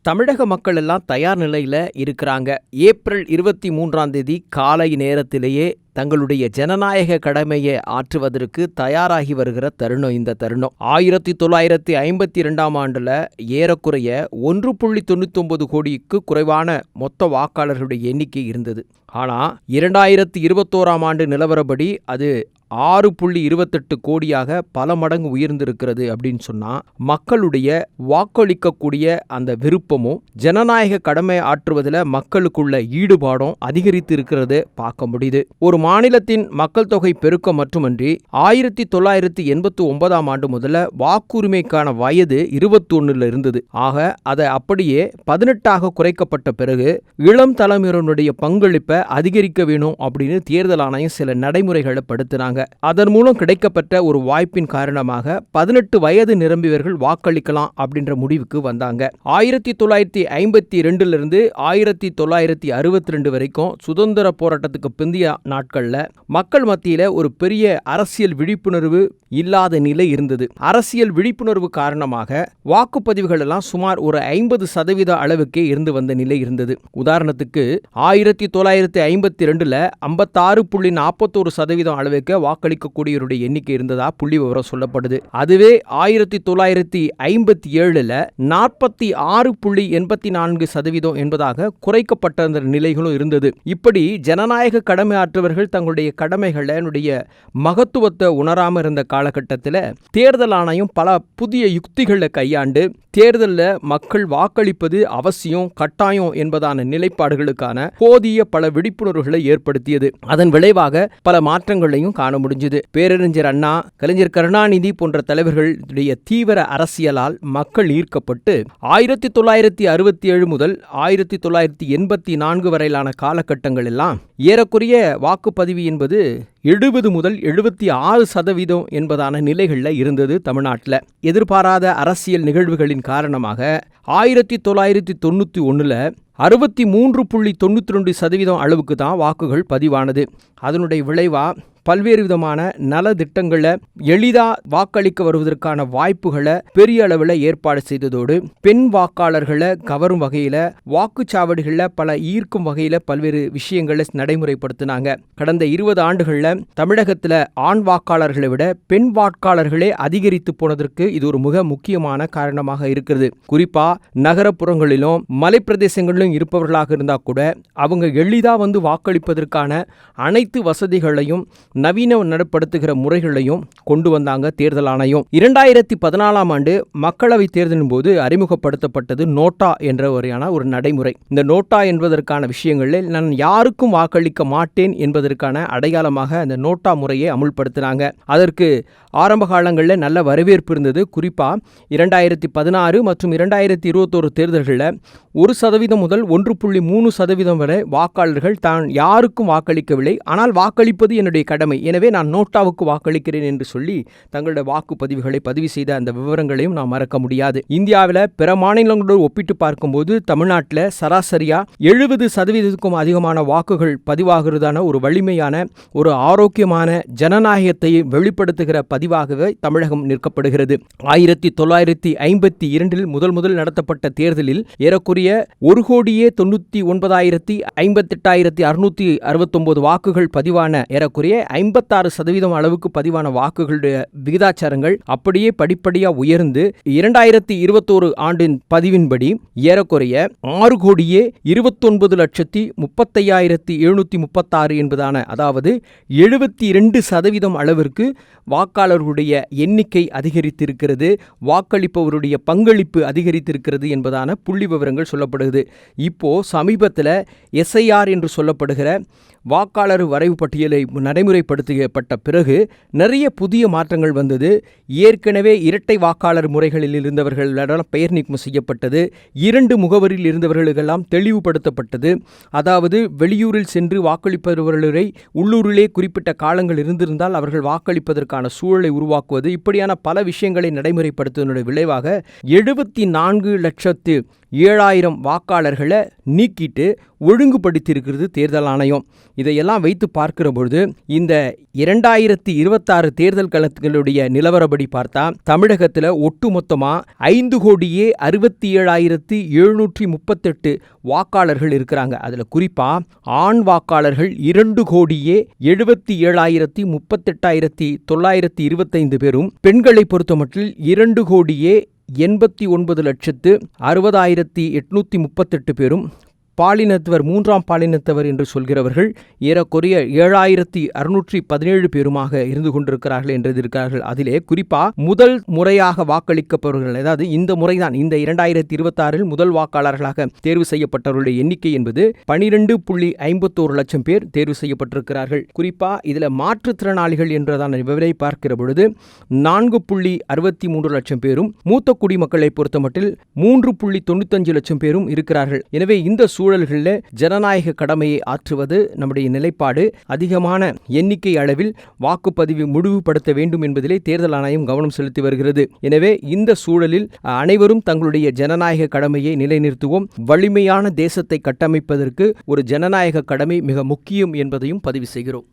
தமிழக மக்கள் எல்லாம் தயார் நிலையில் இருக்கிறாங்க. ஏப்ரல் 23ஆம் தேதி காலை நேரத்திலேயே தங்களுடைய ஜனநாயக கடமையை ஆற்றுவதற்கு தயாராகி வருகிற தருணம் இந்த தருணம். 1952ஆம் ஆண்டுல ஏறக்குறைய 1.99 கோடிக்கு குறைவான மொத்த வாக்காளர்களுடைய எண்ணிக்கை இருந்தது. ஆனா 2021ஆம் ஆண்டு நிலவரப்படி அது 6.28 கோடியாக பல மடங்கு உயர்ந்திருக்கிறது. அப்படின்னு சொன்னா மக்களுடைய வாக்களிக்கக்கூடிய அந்த விருப்பமும் ஜனநாயக கடமை ஆற்றுவதில் மக்களுக்குள்ள ஈடுபாடும் அதிகரித்து இருக்கிறது பார்க்க முடியுது. ஒரு மாநிலத்தின் மக்கள் தொகை பெருக்கம் மட்டுமன்றி 1989ஆம் ஆண்டு முதல்ல வாக்குரிமைக்கான வயது 21 இருந்தது. ஆக அதை அப்படியே 18ஆக குறைக்கப்பட்ட பிறகு இளம் தலைமுறையினுடைய பங்களிப்பை அதிகரிக்க வேணும் அப்படின்னு தேர்தல் ஆணையம் சில நடைமுறைகளை படுத்தினாங்க. அதன் மூலம் கிடைக்கப்பட்ட ஒரு வாய்ப்பின் காரணமாக 18 வயது நிரம்பியவர்கள் வாக்களிக்கலாம் அப்படின்ற முடிவுக்கு வந்தாங்க. 1952 இருந்து 1962 வரைக்கும் சுதந்திர போராட்டத்துக்கு பிந்தைய நாட்கள்ல மக்கள் மத்தியில ஒரு பெரிய அரசியல் விழிப்புணர்வு இல்லாத நிலை இருந்தது. அரசியல் விழிப்புணர்வு காரணமாக வாக்குப்பதிவுகள் எல்லாம் சுமார் ஒரு 50% அளவுக்கே இருந்து வந்த நிலை இருந்தது. உதாரணத்துக்கு 1952ல 56.41% அளவுக்கு வாக்களிக்கக்கூடியவருடைய எண்ணிக்கை இருந்ததா புள்ளி விவரம் சொல்லப்படுது. அதுவே 1957ல 46.84% என்பதாக குறைக்கப்பட்ட நிலைகளும் இருந்தது. இப்படி ஜனநாயக கடமை ஆற்றவர்கள் தங்களுடைய கடமைகளுடைய மகத்துவத்தை உணராம இருந்த காலகட்டத்தில் தேர்தல் ஆணையம் பல புதிய யுக்திகளை கையாண்டு தேர்தலில் மக்கள் வாக்களிப்பது அவசியம் கட்டாயம் என்பதான நிலைப்பாடுகளுக்கான போதிய பல விழிப்புணர்வுகளை ஏற்படுத்தியது. அதன் விளைவாக பல மாற்றங்களையும் காண முடிஞ்சது. பேரறிஞர் அண்ணா, கலைஞர் கருணாநிதி போன்ற தலைவர்களுடைய தீவிர அரசியலால் மக்கள் ஈர்க்கப்பட்டு 1967 முதல் 1984 வரையிலான காலகட்டங்கள் எல்லாம் ஏறக்குறைய வாக்குப்பதிவு என்பது 70 முதல் 76% என்பதான நிலைகளில் இருந்தது தமிழ்நாட்டில். எதிர்பாராத அரசியல் நிகழ்வுகளின் காரணமாக 1991ல் 63.92% அளவுக்கு தான் வாக்குகள் பதிவானது. அதனுடைய விளைவா பல்வேறு விதமான நலத்திட்டங்களை எளிதாக வாக்களிக்க வருவதற்கான வாய்ப்புகளை பெரிய அளவில் ஏற்பாடு செய்ததோடு பெண் வாக்காளர்களை கவரும் வகையில் வாக்குச்சாவடிகளில் பல ஈர்க்கும் வகையில் பல்வேறு விஷயங்களை நடைமுறைப்படுத்தினாங்க. கடந்த 20 ஆண்டுகளில் தமிழகத்தில் ஆண் வாக்காளர்களை விட பெண் வாக்காளர்களே அதிகரித்து போனதற்கு இது ஒரு மிக முக்கியமான காரணமாக இருக்கிறது. குறிப்பாக நகரப்புறங்களிலும் மலைப்பிரதேசங்களிலும் இருப்பவர்களாக இருந்தால் கூட அவங்க எளிதாக வந்து வாக்களிப்பதற்கான அனைத்து வசதிகளையும் நவீனப்படுத்துகிற முறைகளையும் கொண்டு வந்தாங்க தேர்தல் ஆணையம். 2014ஆம் ஆண்டு மக்களவை தேர்தலின் போது அறிமுகப்படுத்தப்பட்டது நோட்டா என்ற ஒரு நடைமுறை. இந்த நோட்டா என்பதற்கான விஷயங்களில் நான் யாருக்கும் வாக்களிக்க மாட்டேன் என்பதற்கான அடையாளமாக அந்த நோட்டா முறையை அமுல்படுத்தினாங்க. அதற்கு ஆரம்ப காலங்களில் நல்ல வரவேற்பு இருந்தது. குறிப்பாக 2016 மற்றும் 2021 தேர்தல்களில் 1% முதல் 1.3% வரை வாக்காளர்கள் தான் யாருக்கும் வாக்களிக்கவில்லை, ஆனால் வாக்களிப்பது என்னுடைய கடமை, எனவே நான் நோட்டாவுக்கு வாக்களிக்கிறேன் என்று சொல்லி தங்களுடைய வாக்குப்பதிவுகளை பதிவு செய்த அந்த விவரங்களையும் நாம் மறக்க முடியாது. இந்தியாவில் பிற மாநிலங்களோடு ஒப்பிட்டு பார்க்கும்போது தமிழ்நாட்டில் சராசரியா 70%க்கும் அதிகமான வாக்குகள் பதிவாகிறதான ஒரு வலிமையான ஒரு ஆரோக்கியமான ஜனநாயகத்தை வெளிப்படுத்துகிற பதிவாகவே தமிழகம் நிற்கப்படுகிறது. 1952 முதல் நடத்தப்பட்ட தேர்தலில் ஏறக்குறைய 1,99,58,669 வாக்குகள் பதிவான ஏறக்குறைய 56% அளவுக்கு பதிவான வாக்குகளுடைய விகிதாச்சாரங்கள் அப்படியே படிப்படியாக உயர்ந்து 2021 ஆண்டின் பதிவின்படி ஏறக்குறைய 6,29,35,736 என்பதான, அதாவது 72% அளவிற்கு வாக்காளர்களுடைய எண்ணிக்கை அதிகரித்திருக்கிறது, வாக்களிப்பவருடைய பங்களிப்பு அதிகரித்திருக்கிறது என்பதான புள்ளி விவரங்கள் சொல்லப்படுகிறது. இப்போ சமீபத்தில் SIR என்று சொல்லப்படுகிற வாக்காளர் வரைவு பட்டியலை நடைமுறைப்படுத்தப்பட்ட பிறகு நிறைய புதிய மாற்றங்கள் வந்தது. ஏற்கனவே இரட்டை வாக்காளர் முறைகளில் இருந்தவர்களிடம் பெயர் நீக்கம் செய்யப்பட்டது. 2 முகவரியில் இருந்தவர்களுக்கெல்லாம் தெளிவுபடுத்தப்பட்டது. அதாவது வெளியூரில் சென்று வாக்களிப்பவர்களை உள்ளூரிலே குறிப்பிட்ட காலங்கள் இருந்திருந்தால் அவர்கள் வாக்களிப்பதற்கான சூழலை உருவாக்குவது, இப்படியான பல விஷயங்களை நடைமுறைப்படுத்துவதனுடைய விளைவாக 7000 வாக்காளர்களை நீக்கிட்டு ஒழுங்குபடுத்தியிருக்கிறது தேர்தல் ஆணையம். இதையெல்லாம் வைத்து பார்க்கிற பொழுது இந்த 2026 தேர்தல் களங்களுடைய நிலவரப்படி பார்த்தா தமிழகத்தில் ஒட்டுமொத்தமா 5,67,738 வாக்காளர்கள் இருக்கிறாங்க. அதுல குறிப்பா ஆண் வாக்காளர்கள் 2,67,38,925 பேரும், பெண்களை பொறுத்தமட்டில் 2,89,60,838 பேரும், பாலினத்தவர் 3ஆம் பாலினத்தவர் என்று சொல்கிறவர்கள் ஏறக்குறைய 7,617 பேருமாக இருந்து கொண்டிருக்கிறார்கள் என்றிருக்கிறார்கள். அதிலே குறிப்பா முதல் முறையாக வாக்களிக்கப்படுபவர்கள், அதாவது இந்த முறைதான், இந்த 2026 முதல் வாக்காளர்களாக தேர்வு செய்யப்பட்டவர்களுடைய எண்ணிக்கை என்பது 12.51 லட்சம் பேர் தேர்வு செய்யப்பட்டிருக்கிறார்கள். குறிப்பா இதுல மாற்றுத்திறனாளிகள் என்றதான விவரை பார்க்கிற பொழுது 4.63 லட்சம் பேரும், மூத்த குடிமக்களை பொறுத்தமட்டில் 3.95 லட்சம் பேரும் இருக்கிறார்கள். எனவே இந்த சூழல்களில் ஜனநாயக கடமையை ஆற்றுவது நம்முடைய நிலைப்பாடு. அதிகமான எண்ணிக்கை அளவில் வாக்குப்பதிவு முடிவுபடுத்த வேண்டும் என்பதிலே தேர்தல் ஆணையம் கவனம் செலுத்தி வருகிறது. எனவே இந்த சூழலில் அனைவரும் தங்களுடைய ஜனநாயக கடமையை நிலைநிறுத்துவோம். வலிமையான தேசத்தை கட்டமைப்பதற்கு ஒரு ஜனநாயக கடமை மிக முக்கியம் என்பதையும் பதிவு செய்கிறோம்.